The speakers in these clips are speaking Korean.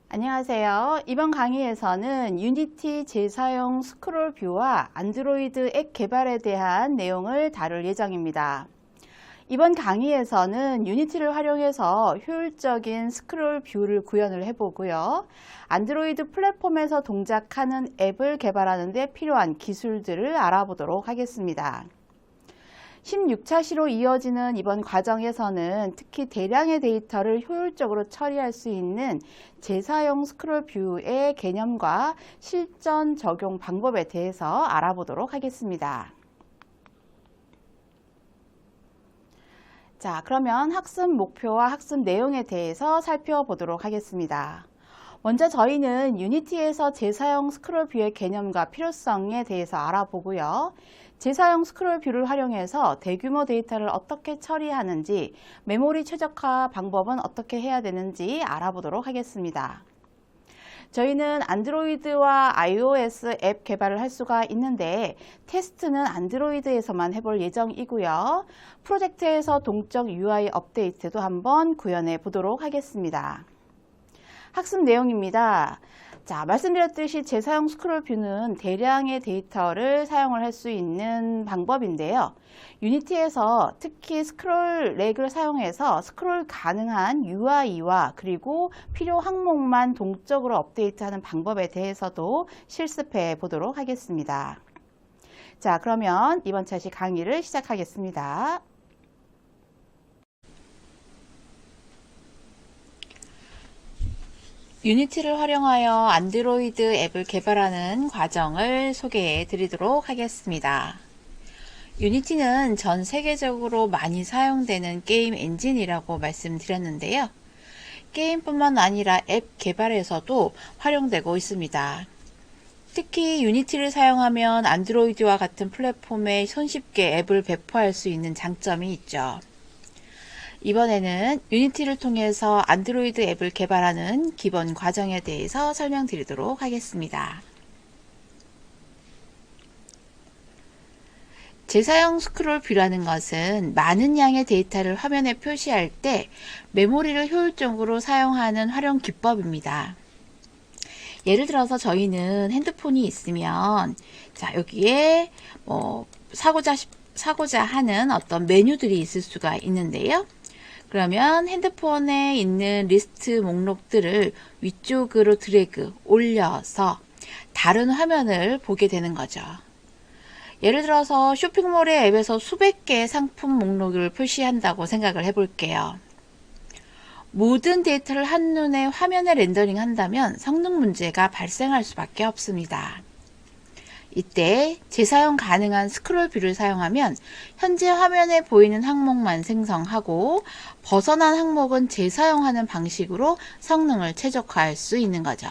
안녕하세요. 이번 강의에서는 유니티 재사용 스크롤 뷰와 안드로이드 앱 개발에 대한 내용을 다룰 예정입니다. 이번 강의에서는 유니티를 활용해서 효율적인 스크롤 뷰를 구현을 해보고요. 안드로이드 플랫폼에서 동작하는 앱을 개발하는 데 필요한 기술들을 알아보도록 하겠습니다. 16차 시로 이어지는 이번 과정에서는 특히 대량의 데이터를 효율적으로 처리할 수 있는 재사용 스크롤 뷰의 개념과 실전 적용 방법에 대해서 알아보도록 하겠습니다. 자, 그러면 학습 목표와 학습 내용에 대해서 살펴보도록 하겠습니다. 먼저 저희는 유니티에서 재사용 스크롤 뷰의 개념과 필요성에 대해서 알아보고요. 재사용 스크롤 뷰를 활용해서 대규모 데이터를 어떻게 처리하는지, 메모리 최적화 방법은 어떻게 해야 되는지 알아보도록 하겠습니다. 저희는 안드로이드와 iOS 앱 개발을 할 수가 있는데 테스트는 안드로이드에서만 해볼 예정이고요. 프로젝트에서 동적 UI 업데이트도 한번 구현해 보도록 하겠습니다. 학습 내용입니다. 자, 말씀드렸듯이 재사용 스크롤 뷰는 대량의 데이터를 사용을 할 수 있는 방법인데요. 유니티에서 특히 스크롤 렉을 사용해서 스크롤 가능한 UI와 그리고 필요 항목만 동적으로 업데이트하는 방법에 대해서도 실습해 보도록 하겠습니다. 자, 그러면 이번 차시 강의를 시작하겠습니다. 유니티를 활용하여 안드로이드 앱을 개발하는 과정을 소개해 드리도록 하겠습니다. 유니티는 전 세계적으로 많이 사용되는 게임 엔진이라고 말씀드렸는데요. 게임뿐만 아니라 앱 개발에서도 활용되고 있습니다. 특히 유니티를 사용하면 안드로이드와 같은 플랫폼에 손쉽게 앱을 배포할 수 있는 장점이 있죠. 이번에는 유니티를 통해서 안드로이드 앱을 개발하는 기본 과정에 대해서 설명드리도록 하겠습니다. 재사용 스크롤 뷰라는 것은 많은 양의 데이터를 화면에 표시할 때 메모리를 효율적으로 사용하는 활용 기법입니다. 예를 들어서 저희는 핸드폰이 있으면 여기에 사고자 하는 어떤 메뉴들이 있을 수가 있는데요. 그러면 핸드폰에 있는 리스트 목록들을 위쪽으로 드래그 올려서 다른 화면을 보게 되는 거죠. 예를 들어서 쇼핑몰의 앱에서 수백 개의 상품 목록을 표시한다고 생각을 해볼게요. 모든 데이터를 한눈에 화면에 렌더링 한다면 성능 문제가 발생할 수밖에 없습니다. 이때 재사용 가능한 스크롤 뷰를 사용하면 현재 화면에 보이는 항목만 생성하고 벗어난 항목은 재사용하는 방식으로 성능을 최적화할 수 있는 거죠.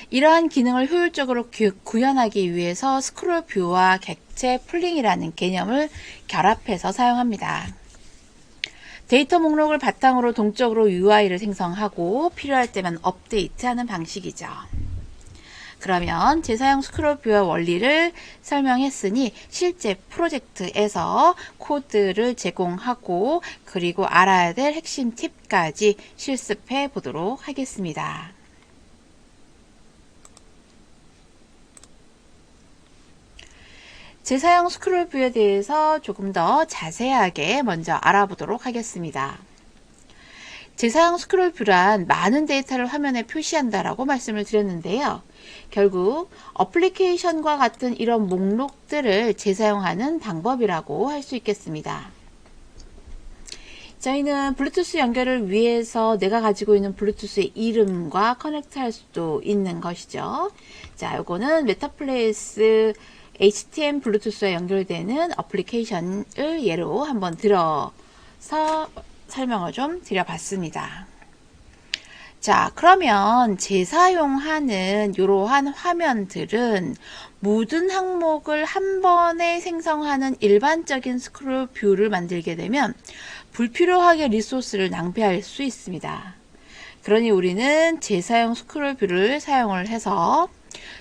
이러한 기능을 효율적으로 구현하기 위해서 스크롤 뷰와 객체 풀링이라는 개념을 결합해서 사용합니다. 데이터 목록을 바탕으로 동적으로 UI를 생성하고 필요할 때만 업데이트하는 방식이죠. 그러면 재사용 스크롤 뷰의 원리를 설명했으니 실제 프로젝트에서 코드를 제공하고 그리고 알아야 될 핵심 팁까지 실습해 보도록 하겠습니다. 재사용 스크롤 뷰에 대해서 조금 더 자세하게 먼저 알아보도록 하겠습니다. 재사용 스크롤 뷰란 많은 데이터를 화면에 표시한다라고 말씀을 드렸는데요. 결국 어플리케이션과 같은 이런 목록들을 재사용하는 방법이라고 할 수 있겠습니다. 저희는 블루투스 연결을 위해서 내가 가지고 있는 블루투스의 이름과 커넥트 할 수도 있는 것이죠. 자, 요거는 메타플레이스 HTM 블루투스와 연결되는 어플리케이션을 예로 한번 들어서 설명을 좀 드려봤습니다. 자, 그러면 재사용하는 이러한 화면들은 모든 항목을 한 번에 생성하는 일반적인 스크롤 뷰를 만들게 되면 불필요하게 리소스를 낭비할 수 있습니다. 그러니 우리는 재사용 스크롤 뷰를 사용을 해서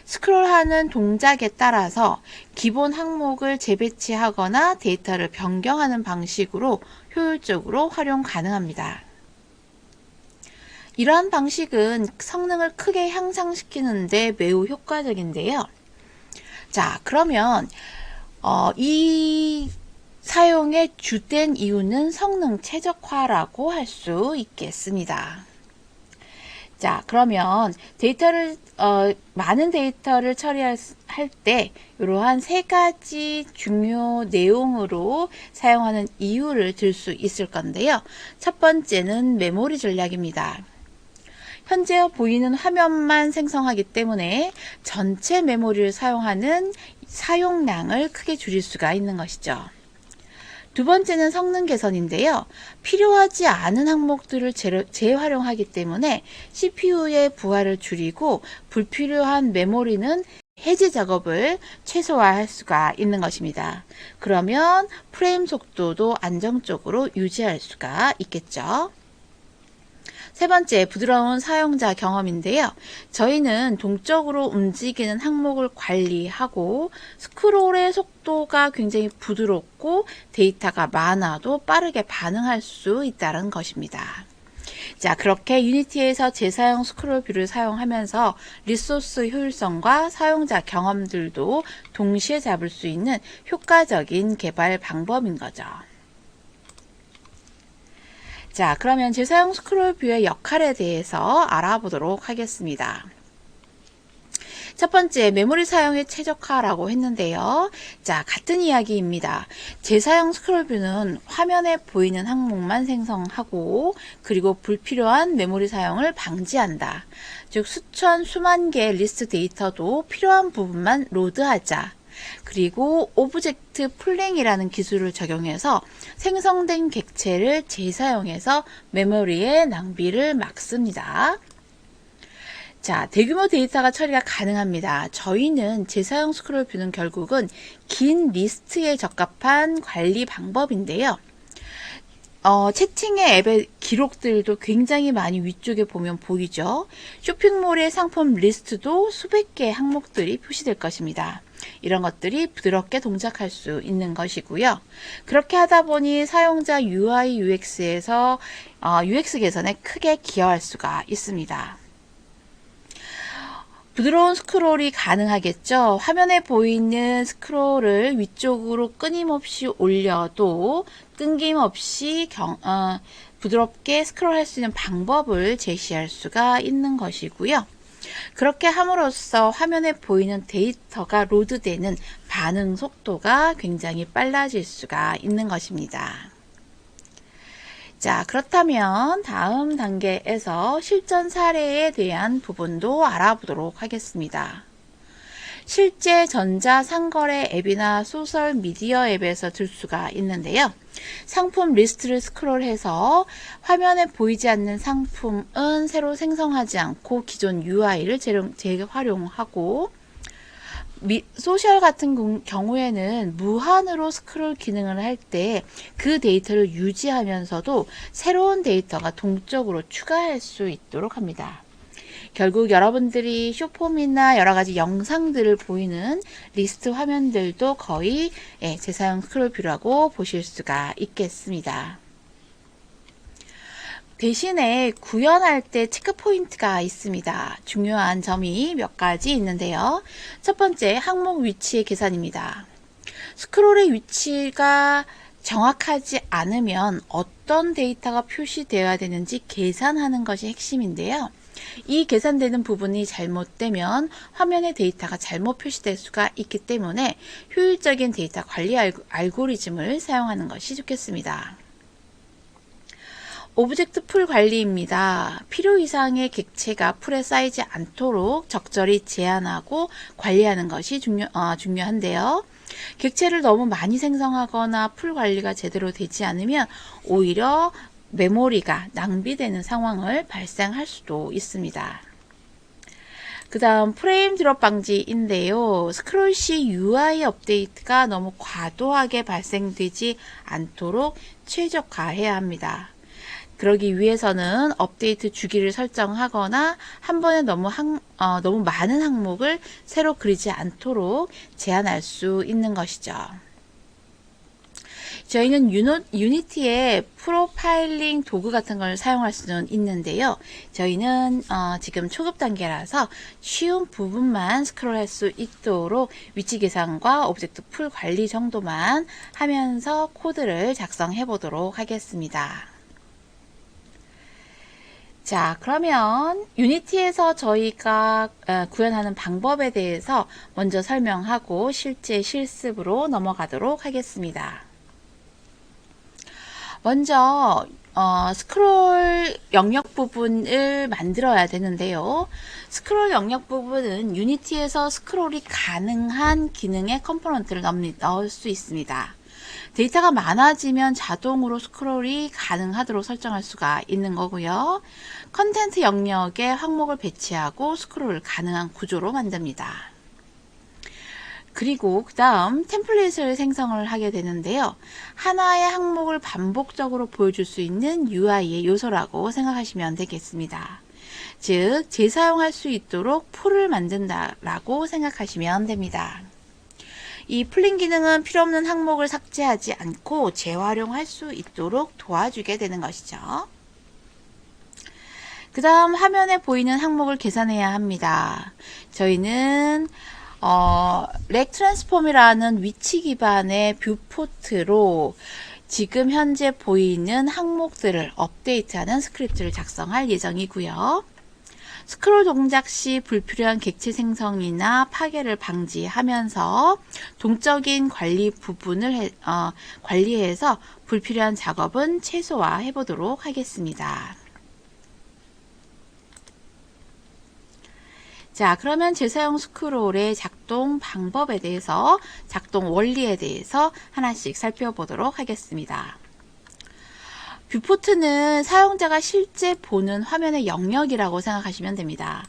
스크롤하는 동작에 따라서 기본 항목을 재배치하거나 데이터를 변경하는 방식으로 효율적으로 활용 가능합니다. 이러한 방식은 성능을 크게 향상시키는데 매우 효과적인데요. 자, 그러면 이 사용의 주된 이유는 성능 최적화라고 할 수 있겠습니다. 자, 그러면 많은 데이터를 처리할 때 이러한 세 가지 중요 내용으로 사용하는 이유를 들 수 있을 건데요. 첫 번째는 메모리 전략입니다. 현재 보이는 화면만 생성하기 때문에 전체 메모리를 사용하는 사용량을 크게 줄일 수가 있는 것이죠. 두 번째는 성능 개선인데요. 필요하지 않은 항목들을 재활용하기 때문에 CPU의 부하를 줄이고 불필요한 메모리는 해제 작업을 최소화할 수가 있는 것입니다. 그러면 프레임 속도도 안정적으로 유지할 수가 있겠죠. 세 번째, 부드러운 사용자 경험인데요. 저희는 동적으로 움직이는 항목을 관리하고 스크롤의 속도가 굉장히 부드럽고 데이터가 많아도 빠르게 반응할 수 있다는 것입니다. 자, 그렇게 유니티에서 재사용 스크롤 뷰를 사용하면서 리소스 효율성과 사용자 경험들도 동시에 잡을 수 있는 효과적인 개발 방법인 거죠. 자, 그러면 재사용 스크롤 뷰의 역할에 대해서 알아보도록 하겠습니다. 첫 번째, 메모리 사용의 최적화라고 했는데요. 자, 같은 이야기입니다. 재사용 스크롤 뷰는 화면에 보이는 항목만 생성하고 그리고 불필요한 메모리 사용을 방지한다. 즉, 수만 개의 리스트 데이터도 필요한 부분만 로드하자. 그리고 오브젝트 풀링이라는 기술을 적용해서 생성된 객체를 재사용해서 메모리의 낭비를 막습니다. 자, 대규모 데이터가 처리가 가능합니다. 저희는 재사용 스크롤 뷰는 결국은 긴 리스트에 적합한 관리 방법인데요. 채팅의 앱의 기록들도 굉장히 많이 위쪽에 보면 보이죠. 쇼핑몰의 상품 리스트도 수백 개의 항목들이 표시될 것입니다. 이런 것들이 부드럽게 동작할 수 있는 것이고요. 그렇게 하다 보니 사용자 UI, UX에서 UX 개선에 크게 기여할 수가 있습니다. 부드러운 스크롤이 가능하겠죠. 화면에 보이는 스크롤을 위쪽으로 끊임없이 올려도 끊김없이 부드럽게 스크롤할 수 있는 방법을 제시할 수가 있는 것이고요. 그렇게 함으로써 화면에 보이는 데이터가 로드되는 반응 속도가 굉장히 빨라질 수가 있는 것입니다. 자, 그렇다면 다음 단계에서 실전 사례에 대한 부분도 알아보도록 하겠습니다. 실제 전자상거래 앱이나 소셜 미디어 앱에서 들 수가 있는데요. 상품 리스트를 스크롤해서 화면에 보이지 않는 상품은 새로 생성하지 않고 기존 UI를 재활용하고 소셜 같은 경우에는 무한으로 스크롤 기능을 할 때 그 데이터를 유지하면서도 새로운 데이터가 동적으로 추가할 수 있도록 합니다. 결국 여러분들이 쇼폼이나 여러가지 영상들을 보이는 리스트 화면들도 거의 재사용 스크롤 뷰라고 보실 수가 있겠습니다. 대신에 구현할 때 체크 포인트가 있습니다. 중요한 점이 몇 가지 있는데요. 첫 번째, 항목 위치의 계산입니다. 스크롤의 위치가 정확하지 않으면 어떤 데이터가 표시되어야 되는지 계산하는 것이 핵심인데요. 이 계산되는 부분이 잘못되면 화면의 데이터가 잘못 표시될 수가 있기 때문에 효율적인 데이터 관리 알고리즘을 사용하는 것이 좋겠습니다. 오브젝트 풀 관리입니다. 필요 이상의 객체가 풀에 쌓이지 않도록 적절히 제한하고 관리하는 것이 중요한데요. 객체를 너무 많이 생성하거나 풀 관리가 제대로 되지 않으면 오히려 메모리가 낭비되는 상황을 발생할 수도 있습니다. 그 다음 프레임 드롭 방지인데요. 스크롤 시 UI 업데이트가 너무 과도하게 발생되지 않도록 최적화해야 합니다. 그러기 위해서는 업데이트 주기를 설정하거나 한 번에 너무 많은 항목을 새로 그리지 않도록 제한할 수 있는 것이죠. 저희는 유니티의 프로파일링 도구 같은 걸 사용할 수는 있는데요. 저희는 지금 초급 단계라서 쉬운 부분만 스크롤할 수 있도록 위치 계산과 오브젝트 풀 관리 정도만 하면서 코드를 작성해 보도록 하겠습니다. 자, 그러면 유니티에서 저희가 구현하는 방법에 대해서 먼저 설명하고 실제 실습으로 넘어가도록 하겠습니다. 먼저 스크롤 영역 부분을 만들어야 되는데요. 스크롤 영역 부분은 유니티에서 스크롤이 가능한 기능의 컴포넌트를 넣을 수 있습니다. 데이터가 많아지면 자동으로 스크롤이 가능하도록 설정할 수가 있는 거고요. 컨텐트 영역에 항목을 배치하고 스크롤 가능한 구조로 만듭니다. 그리고 그 다음 템플릿을 생성을 하게 되는데요. 하나의 항목을 반복적으로 보여줄 수 있는 UI의 요소라고 생각하시면 되겠습니다. 즉, 재사용할 수 있도록 풀을 만든다라고 생각하시면 됩니다. 이 풀링 기능은 필요없는 항목을 삭제하지 않고 재활용할 수 있도록 도와주게 되는 것이죠. 그 다음 화면에 보이는 항목을 계산해야 합니다. 저희는 렉 트랜스폼이라는 위치 기반의 뷰포트로 지금 현재 보이는 항목들을 업데이트하는 스크립트를 작성할 예정이고요. 스크롤 동작 시 불필요한 객체 생성이나 파괴를 방지하면서 동적인 관리 부분을 관리해서 불필요한 작업은 최소화해 보도록 하겠습니다. 자, 그러면 재사용 스크롤의 작동 방법에 대해서, 작동 원리에 대해서 하나씩 살펴보도록 하겠습니다. 뷰포트는 사용자가 실제 보는 화면의 영역이라고 생각하시면 됩니다.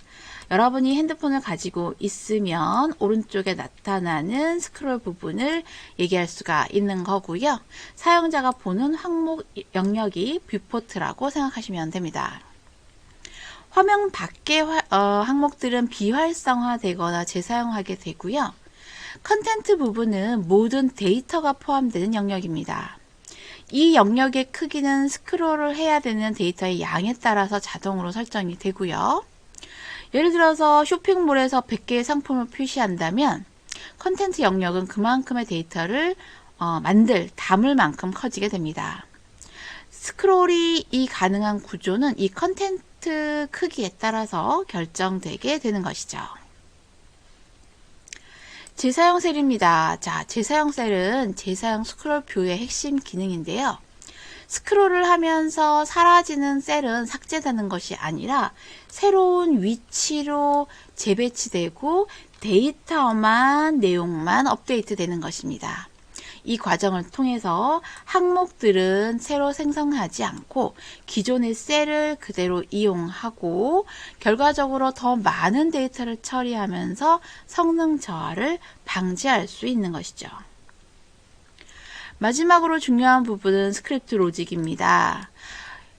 여러분이 핸드폰을 가지고 있으면 오른쪽에 나타나는 스크롤 부분을 얘기할 수가 있는 거고요. 사용자가 보는 항목 영역이 뷰포트라고 생각하시면 됩니다. 화면 밖의 항목들은 비활성화되거나 재사용하게 되고요. 컨텐트 부분은 모든 데이터가 포함되는 영역입니다. 이 영역의 크기는 스크롤을 해야 되는 데이터의 양에 따라서 자동으로 설정이 되고요. 예를 들어서 쇼핑몰에서 100개의 상품을 표시한다면 컨텐트 영역은 그만큼의 데이터를 담을 만큼 커지게 됩니다. 스크롤이 가능한 구조는 이 컨텐트 크기에 따라서 결정되게 되는 것이죠. 재사용 셀입니다. 자, 재사용 셀은 재사용 스크롤 뷰의 핵심 기능인데요. 스크롤을 하면서 사라지는 셀은 삭제되는 것이 아니라 새로운 위치로 재배치되고 내용만 업데이트 되는 것입니다. 이 과정을 통해서 항목들은 새로 생성하지 않고 기존의 셀을 그대로 이용하고 결과적으로 더 많은 데이터를 처리하면서 성능 저하를 방지할 수 있는 것이죠. 마지막으로 중요한 부분은 스크립트 로직입니다.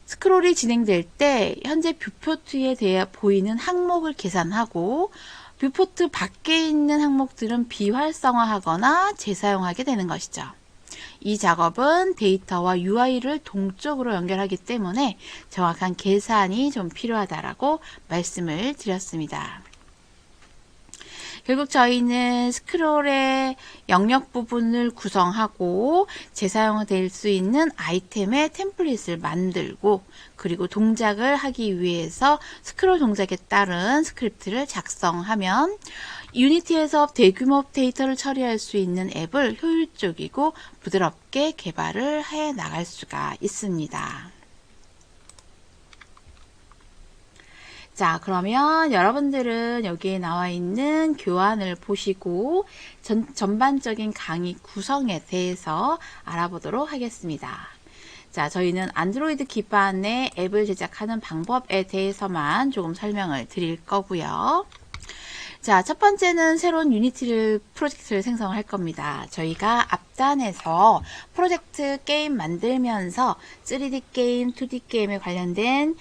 스크롤이 진행될 때 현재 뷰포트에 대해 보이는 항목을 계산하고 뷰포트 밖에 있는 항목들은 비활성화하거나 재사용하게 되는 것이죠. 이 작업은 데이터와 UI를 동적으로 연결하기 때문에 정확한 계산이 좀 필요하다라고 말씀을 드렸습니다. 결국 저희는 스크롤의 영역 부분을 구성하고 재사용될 수 있는 아이템의 템플릿을 만들고 그리고 동작을 하기 위해서 스크롤 동작에 따른 스크립트를 작성하면 유니티에서 대규모 데이터를 처리할 수 있는 앱을 효율적이고 부드럽게 개발을 해 나갈 수가 있습니다. 자, 그러면 여러분들은 여기에 나와 있는 교환을 보시고 전반적인 강의 구성에 대해서 알아보도록 하겠습니다. 자, 저희는 안드로이드 기반의 앱을 제작하는 방법에 대해서만 조금 설명을 드릴 거고요. 자, 첫 번째는 새로운 유니티 프로젝트를 생성할 겁니다. 저희가 앞단에서 프로젝트 게임 만들면서 3D 게임, 2D 게임에 관련된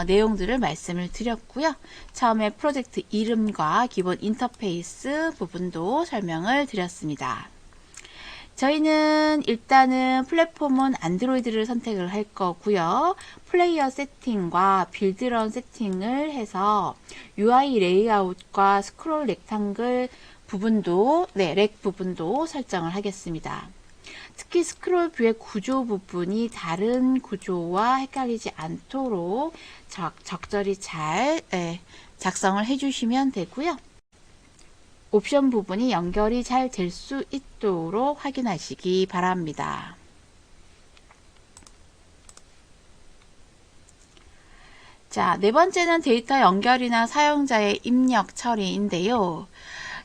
내용들을 말씀을 드렸고요. 처음에 프로젝트 이름과 기본 인터페이스 부분도 설명을 드렸습니다. 저희는 일단은 플랫폼은 안드로이드를 선택을 할 거고요. 플레이어 세팅과 빌드런 세팅을 해서 UI 레이아웃과 스크롤 렉탱글 부분도, 렉 부분도 설정을 하겠습니다. 특히 스크롤 뷰의 구조 부분이 다른 구조와 헷갈리지 않도록 적절히 잘 작성을 해주시면 되고요. 옵션 부분이 연결이 잘 될 수 있도록 확인하시기 바랍니다. 자, 네 번째는 데이터 연결이나 사용자의 입력 처리인데요.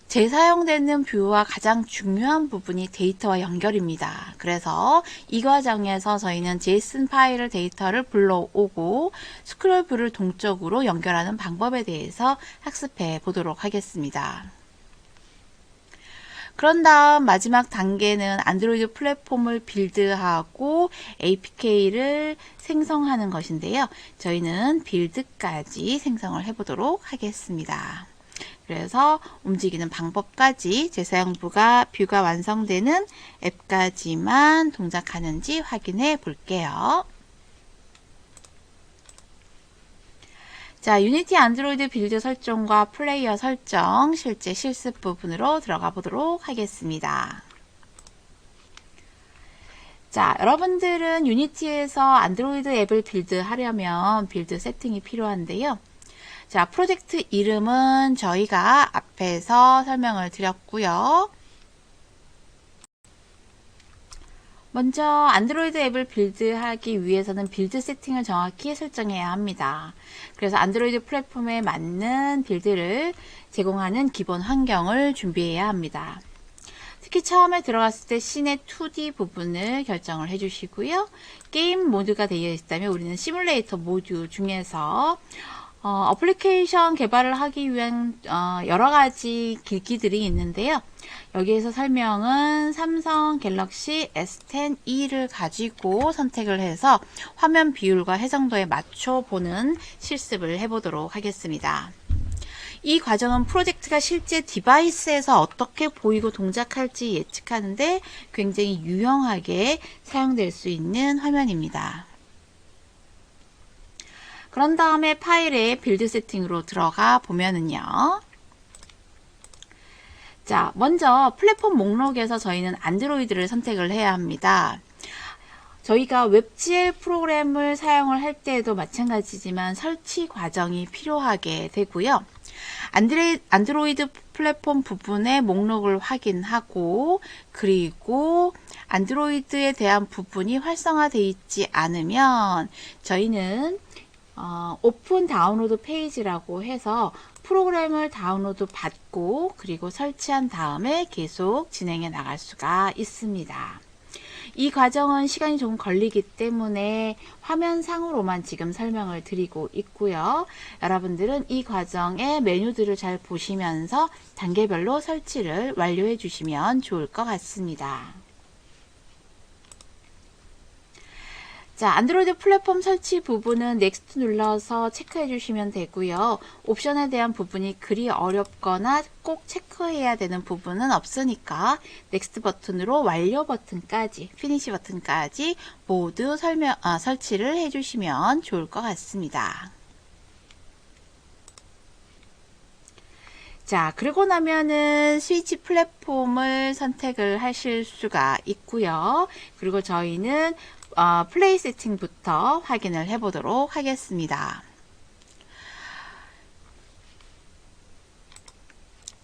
재사용되는 뷰와 가장 중요한 부분이 데이터와 연결입니다. 그래서 이 과정에서 저희는 JSON 파일을 데이터를 불러오고 스크롤 뷰를 동적으로 연결하는 방법에 대해서 학습해 보도록 하겠습니다. 그런 다음 마지막 단계는 안드로이드 플랫폼을 빌드하고 APK를 생성하는 것인데요. 저희는 빌드까지 생성을 해보도록 하겠습니다. 그래서 움직이는 방법까지 재사용부가 뷰가 완성되는 앱까지만 동작하는지 확인해 볼게요. 자, 유니티 안드로이드 빌드 설정과 플레이어 설정 실제 실습 부분으로 들어가 보도록 하겠습니다. 자, 여러분들은 유니티에서 안드로이드 앱을 빌드하려면 빌드 세팅이 필요한데요. 자, 프로젝트 이름은 저희가 앞에서 설명을 드렸고요. 먼저 안드로이드 앱을 빌드하기 위해서는 빌드 세팅을 정확히 설정해야 합니다. 그래서 안드로이드 플랫폼에 맞는 빌드를 제공하는 기본 환경을 준비해야 합니다. 특히 처음에 들어갔을 때 씬의 2D 부분을 결정을 해주시고요. 게임 모드가 되어 있다면 우리는 시뮬레이터 모드 중에서 어플리케이션 개발을 하기 위한 여러 가지 기기들이 있는데요. 여기에서 설명은 삼성 갤럭시 S10e를 가지고 선택을 해서 화면 비율과 해상도에 맞춰 보는 실습을 해보도록 하겠습니다. 이 과정은 프로젝트가 실제 디바이스에서 어떻게 보이고 동작할지 예측하는데 굉장히 유용하게 사용될 수 있는 화면입니다. 그런 다음에 파일의 빌드 세팅으로 들어가 보면은요. 자, 먼저 플랫폼 목록에서 저희는 안드로이드를 선택을 해야 합니다. 저희가 웹GL 프로그램을 사용을 할 때에도 마찬가지지만 설치 과정이 필요하게 되고요. 안드로이드 플랫폼 부분의 목록을 확인하고 그리고 안드로이드에 대한 부분이 활성화되어 있지 않으면 저희는 오픈 다운로드 페이지라고 해서 프로그램을 다운로드 받고 그리고 설치한 다음에 계속 진행해 나갈 수가 있습니다. 이 과정은 시간이 좀 걸리기 때문에 화면상으로만 지금 설명을 드리고 있고요. 여러분들은 이 과정의 메뉴들을 잘 보시면서 단계별로 설치를 완료해 주시면 좋을 것 같습니다. 자, 안드로이드 플랫폼 설치 부분은 넥스트 눌러서 체크해 주시면 되고요. 옵션에 대한 부분이 그리 어렵거나 꼭 체크해야 되는 부분은 없으니까 넥스트 버튼으로 완료 버튼까지, 피니시 버튼까지 모두 설치를 해 주시면 좋을 것 같습니다. 자, 그러고 나면은 스위치 플랫폼을 선택을 하실 수가 있고요. 그리고 저희는 플레이 세팅부터 확인을 해 보도록 하겠습니다.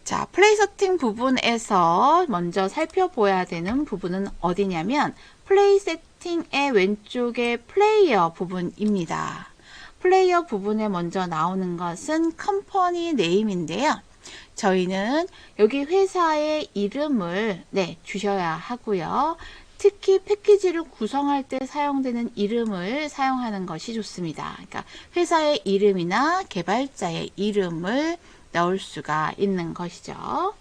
자, 플레이 세팅 부분에서 먼저 살펴봐야 되는 부분은 어디냐면 플레이 세팅의 왼쪽에 플레이어 부분입니다. 플레이어 부분에 먼저 나오는 것은 컴퍼니 네임인데요. 저희는 여기 회사의 이름을 주셔야 하고요. 특히 패키지를 구성할 때 사용되는 이름을 사용하는 것이 좋습니다. 그러니까 회사의 이름이나 개발자의 이름을 넣을 수가 있는 것이죠.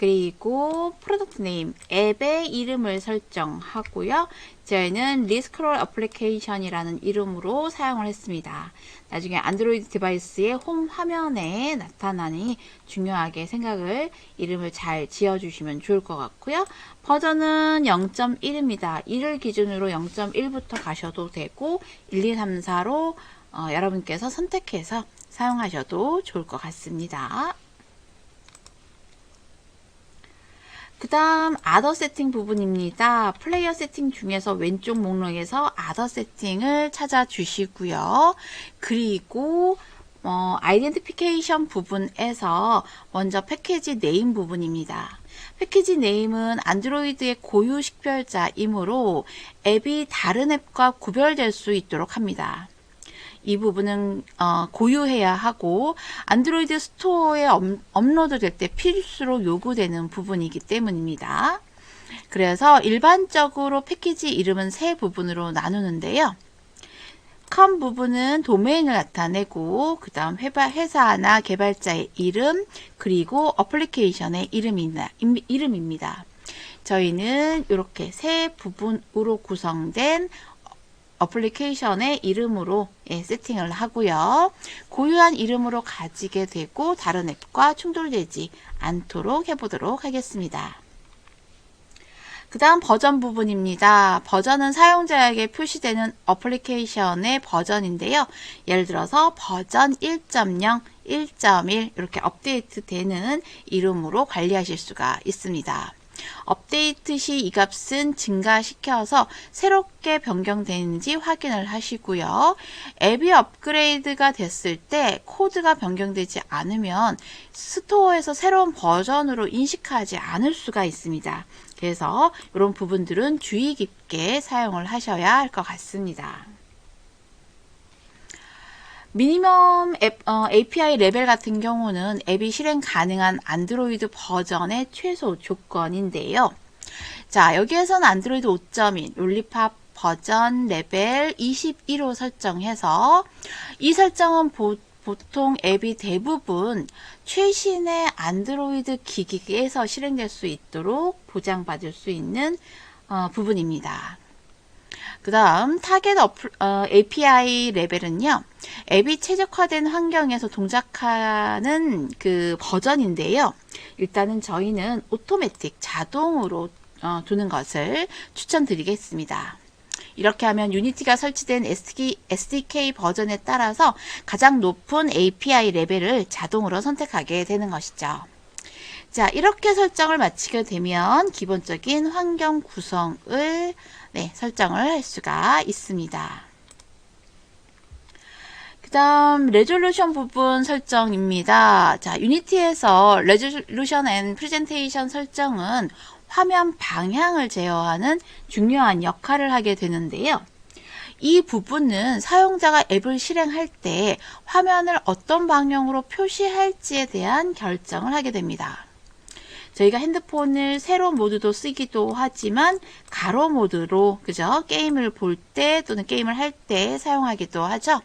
그리고 프로덕트 네임, 앱의 이름을 설정하고요. 저희는 리스크롤 어플리케이션이라는 이름으로 사용을 했습니다. 나중에 안드로이드 디바이스의 홈 화면에 나타나니 중요하게 이름을 잘 지어주시면 좋을 것 같고요. 버전은 0.1입니다. 1을 기준으로 0.1부터 가셔도 되고 1, 2, 3, 4로 여러분께서 선택해서 사용하셔도 좋을 것 같습니다. 그 다음 아더 세팅 부분입니다. 플레이어 세팅 중에서 왼쪽 목록에서 아더 세팅을 찾아 주시고요. 그리고 아이덴티피케이션 부분에서 먼저 패키지 네임 부분입니다. 패키지 네임은 안드로이드의 고유 식별자이므로 앱이 다른 앱과 구별될 수 있도록 합니다. 이 부분은 고유해야 하고 안드로이드 스토어에 업로드 될 때 필수로 요구되는 부분이기 때문입니다. 그래서 일반적으로 패키지 이름은 세 부분으로 나누는데요. 컴 부분은 도메인을 나타내고 그 다음 회사나 개발자의 이름 그리고 어플리케이션의 이름입니다. 저희는 이렇게 세 부분으로 구성된 어플리케이션의 이름으로 세팅을 하고요. 고유한 이름으로 가지게 되고 다른 앱과 충돌되지 않도록 해보도록 하겠습니다. 그 다음 버전 부분입니다. 버전은 사용자에게 표시되는 어플리케이션의 버전인데요. 예를 들어서 버전 1.0, 1.1 이렇게 업데이트 되는 이름으로 관리하실 수가 있습니다. 업데이트 시 이 값은 증가시켜서 새롭게 변경되는지 확인을 하시고요. 앱이 업그레이드가 됐을 때 코드가 변경되지 않으면 스토어에서 새로운 버전으로 인식하지 않을 수가 있습니다. 그래서 이런 부분들은 주의 깊게 사용을 하셔야 할 것 같습니다. 미니멈 API 레벨 같은 경우는 앱이 실행 가능한 안드로이드 버전의 최소 조건인데요. 자, 여기에서는 안드로이드 5.1 롤리팝 버전 레벨 21로 설정해서 이 설정은 보통 앱이 대부분 최신의 안드로이드 기기에서 실행될 수 있도록 보장받을 수 있는 부분입니다. 그 다음 타겟 API 레벨은요. 앱이 최적화된 환경에서 동작하는 그 버전인데요. 일단은 저희는 오토매틱 자동으로 두는 것을 추천드리겠습니다. 이렇게 하면 유니티가 설치된 SDK 버전에 따라서 가장 높은 API 레벨을 자동으로 선택하게 되는 것이죠. 자, 이렇게 설정을 마치게 되면 기본적인 환경 구성을 설정을 할 수가 있습니다. 그 다음 레졸루션 부분 설정입니다. 자, 유니티에서 레졸루션 앤 프레젠테이션 설정은 화면 방향을 제어하는 중요한 역할을 하게 되는데요. 이 부분은 사용자가 앱을 실행할 때 화면을 어떤 방향으로 표시할지에 대한 결정을 하게 됩니다. 저희가 핸드폰을 세로 모드도 쓰기도 하지만 가로 모드로 그죠? 게임을 볼 때 또는 게임을 할 때 사용하기도 하죠.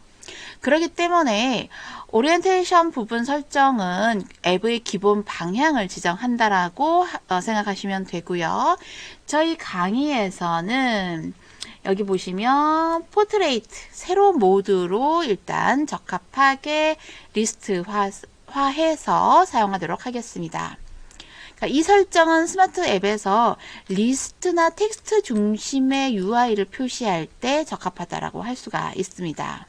그렇기 때문에 오리엔테이션 부분 설정은 앱의 기본 방향을 지정한다라고 생각하시면 되고요. 저희 강의에서는 여기 보시면 포트레이트 세로 모드로 일단 적합하게 리스트화해서 사용하도록 하겠습니다. 이 설정은 스마트 앱에서 리스트나 텍스트 중심의 UI를 표시할 때 적합하다라고 할 수가 있습니다.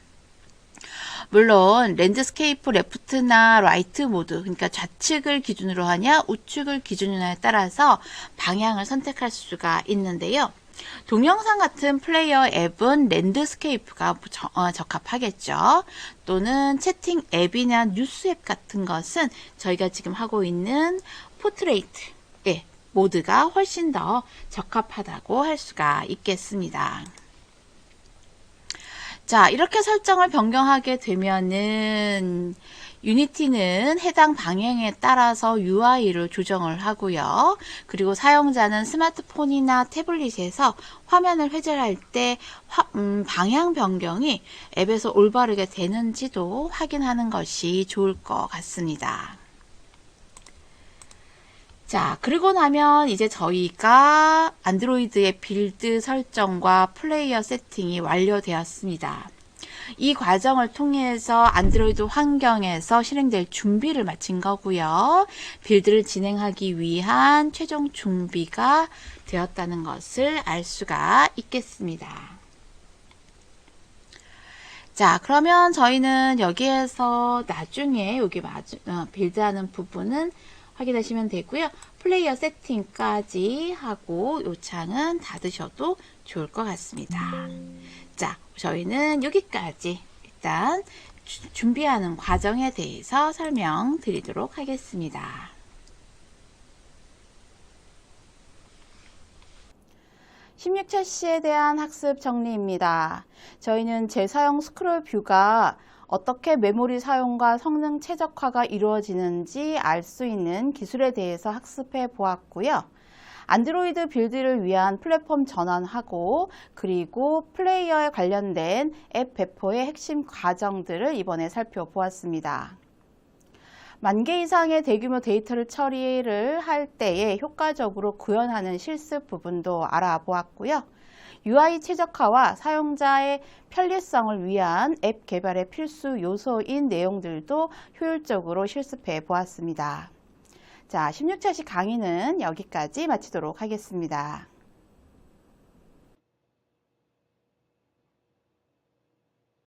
물론 랜드스케이프 레프트나 라이트 모드, 그러니까 좌측을 기준으로 하냐 우측을 기준으로 하냐에 따라서 방향을 선택할 수가 있는데요. 동영상 같은 플레이어 앱은 랜드스케이프가 적합하겠죠. 또는 채팅 앱이나 뉴스 앱 같은 것은 저희가 지금 하고 있는 포트레이트 모드가 훨씬 더 적합하다고 할 수가 있겠습니다. 자, 이렇게 설정을 변경하게 되면은 유니티는 해당 방향에 따라서 UI를 조정을 하고요. 그리고 사용자는 스마트폰이나 태블릿에서 화면을 회전할 때 방향 변경이 앱에서 올바르게 되는지도 확인하는 것이 좋을 것 같습니다. 자, 그리고 나면 이제 저희가 안드로이드의 빌드 설정과 플레이어 세팅이 완료되었습니다. 이 과정을 통해서 안드로이드 환경에서 실행될 준비를 마친 거고요. 빌드를 진행하기 위한 최종 준비가 되었다는 것을 알 수가 있겠습니다. 자, 그러면 저희는 여기에서 나중에 여기 빌드하는 부분은 확인하시면 되고요. 플레이어 세팅까지 하고 이 창은 닫으셔도 좋을 것 같습니다. 자, 저희는 여기까지 일단 준비하는 과정에 대해서 설명드리도록 하겠습니다. (16) 대한 학습 정리입니다. 저희는 재사용 스크롤 뷰가 어떻게 메모리 사용과 성능 최적화가 이루어지는지 알 수 있는 기술에 대해서 학습해 보았고요. 안드로이드 빌드를 위한 플랫폼 전환하고 그리고 플레이어에 관련된 앱 배포의 핵심 과정들을 이번에 살펴보았습니다. 10,000개 이상의 대규모 데이터를 처리를 할 때에 효과적으로 구현하는 실습 부분도 알아보았고요. UI 최적화와 사용자의 편리성을 위한 앱 개발의 필수 요소인 내용들도 효율적으로 실습해 보았습니다. 자, 16차시 강의는 여기까지 마치도록 하겠습니다.